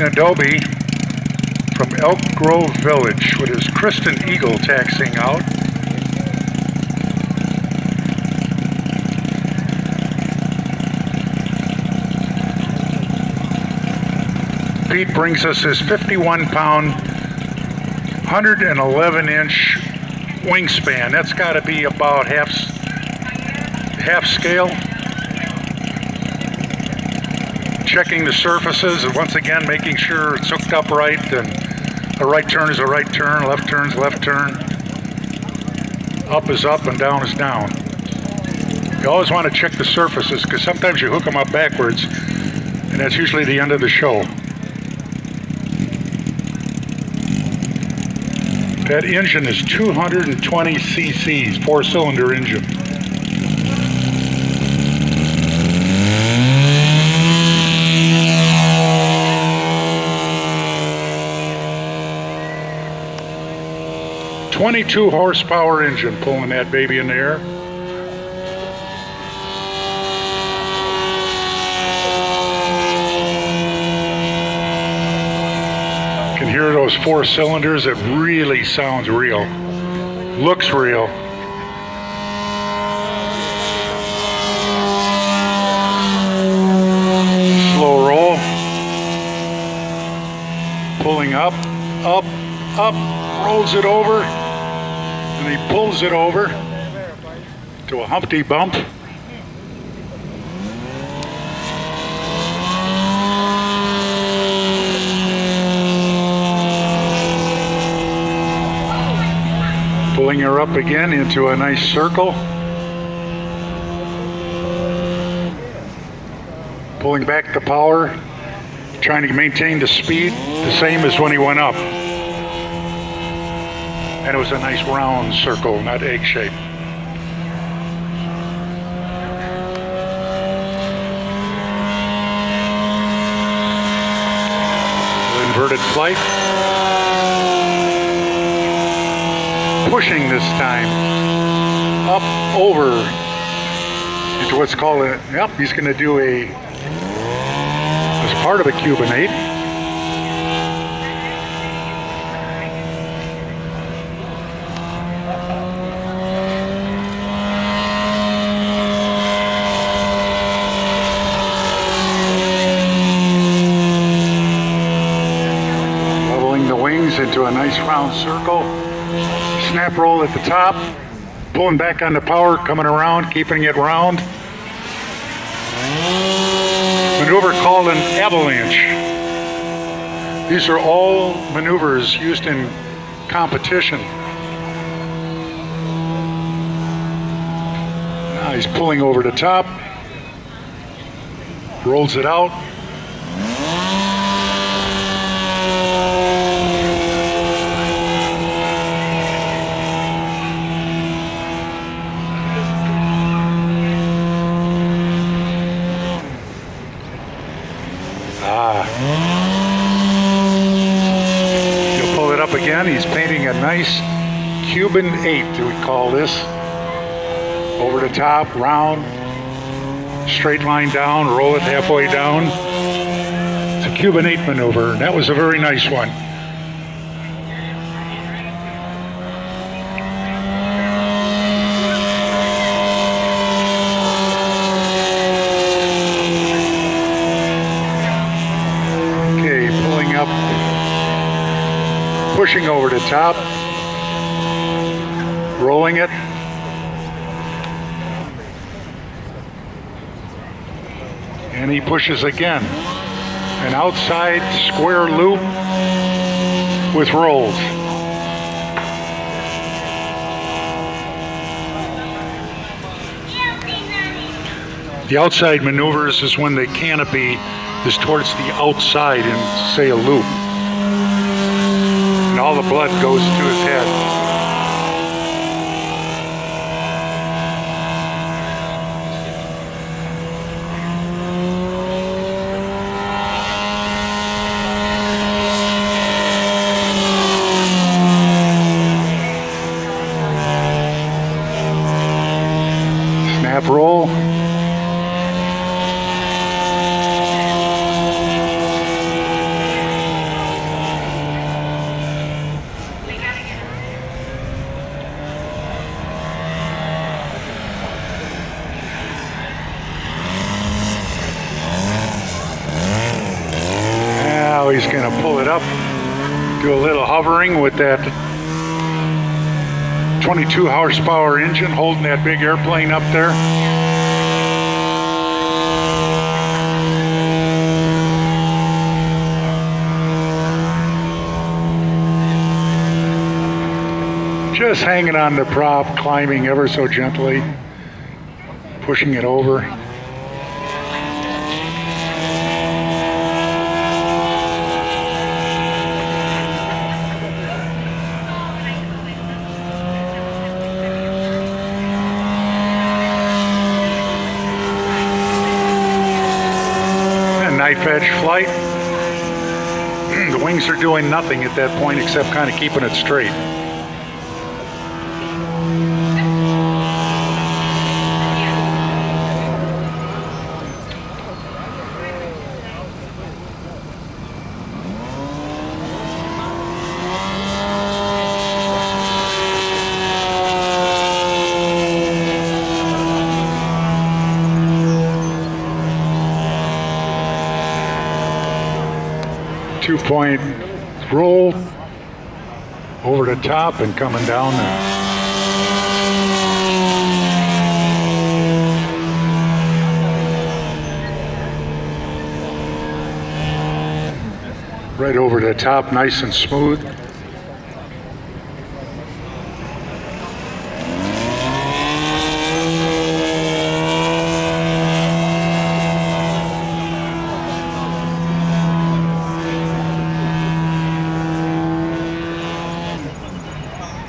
Adobe from Elk Grove Village with his Kristen Eagle taxiing out. Pete brings us his 51-pound, 111-inch wingspan. That's got to be about half scale. Checking the surfaces and once again making sure it's hooked up right, and a right turn is a right turn, left turn's left turn, up is up and down is down. You always want to check the surfaces because sometimes you hook them up backwards and that's usually the end of the show. That engine is 220 cc's, 4-cylinder engine. .22 horsepower engine pulling that baby in the air. Can hear those 4 cylinders. It really sounds real. Looks real. Slow roll. Pulling up, up, up. Rolls it over. And he pulls it over to a Humpty bump. Pulling her up again into a nice circle. Pulling back the power, trying to maintain the speed the same as when he went up. And it was a nice round circle, not egg shape. Inverted flight. Pushing this time up over into what's called a, yep, he's going to do a, as part of a Cuban 8. Into a nice round circle. Snap roll at the top, pulling back on the power, coming around, keeping it round. Maneuver called an avalanche. These are all maneuvers used in competition. Now he's pulling over the top, rolls it out. He'll pull it up again. He's painting a nice Cuban 8, we call this. Over the top, round, straight line down, roll it halfway down. It's a Cuban 8 maneuver, and that was a very nice one. Pushing over the top, rolling it, and he pushes again. An outside square loop with rolls. The outside maneuvers is when the canopy is towards the outside in, say, a loop. And all the blood goes to his head. Snap roll. Just gonna pull it up, do a little hovering with that 22 horsepower engine holding that big airplane up there. Just hanging on the prop, climbing ever so gently, pushing it over. Knife edge flight. The wings are doing nothing at that point except kind of keeping it straight. Two-point roll over the top and coming down there. Right over the top, nice and smooth.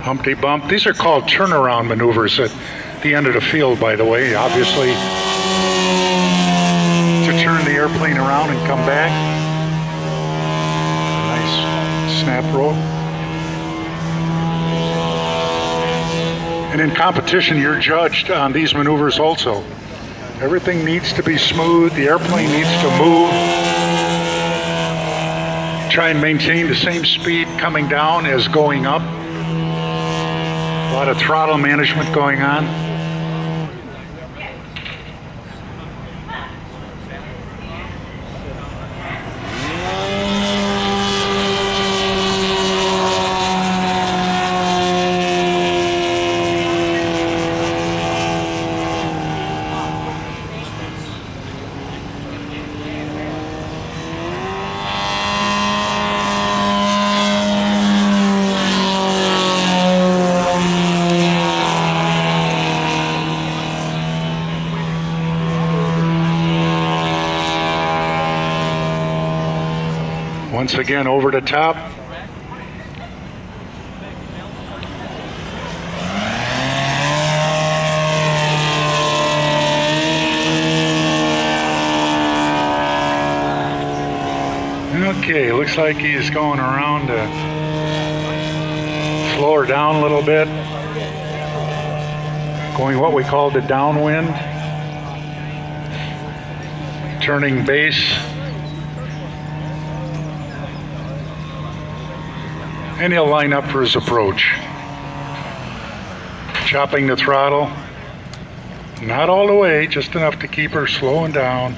Humpty bump. These are called turnaround maneuvers at the end of the field, by the way, obviously, to turn the airplane around and come back. Nice snap roll. And in competition, you're judged on these maneuvers also. Everything needs to be smooth. The airplane needs to move. Try and maintain the same speed coming down as going up. A lot of throttle management going on. Once again, over the top. Okay, looks like he's going around to slow her down a little bit. Going what we call the downwind. Turning base. And he'll line up for his approach. Chopping the throttle. Not all the way, just enough to keep her slowing down.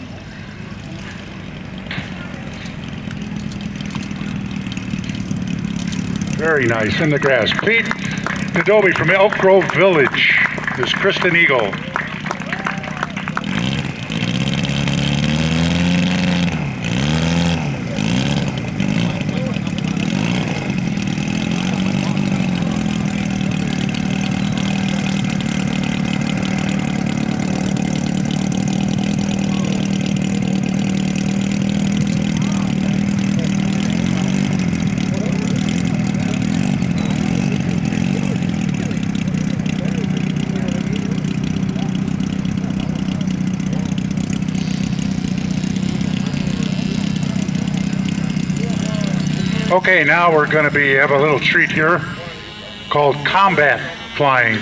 Very nice, in the grass. Pete Adobe from Elk Grove Village is Kristen Eagle. Okay, now we're going to have a little treat here called combat flying.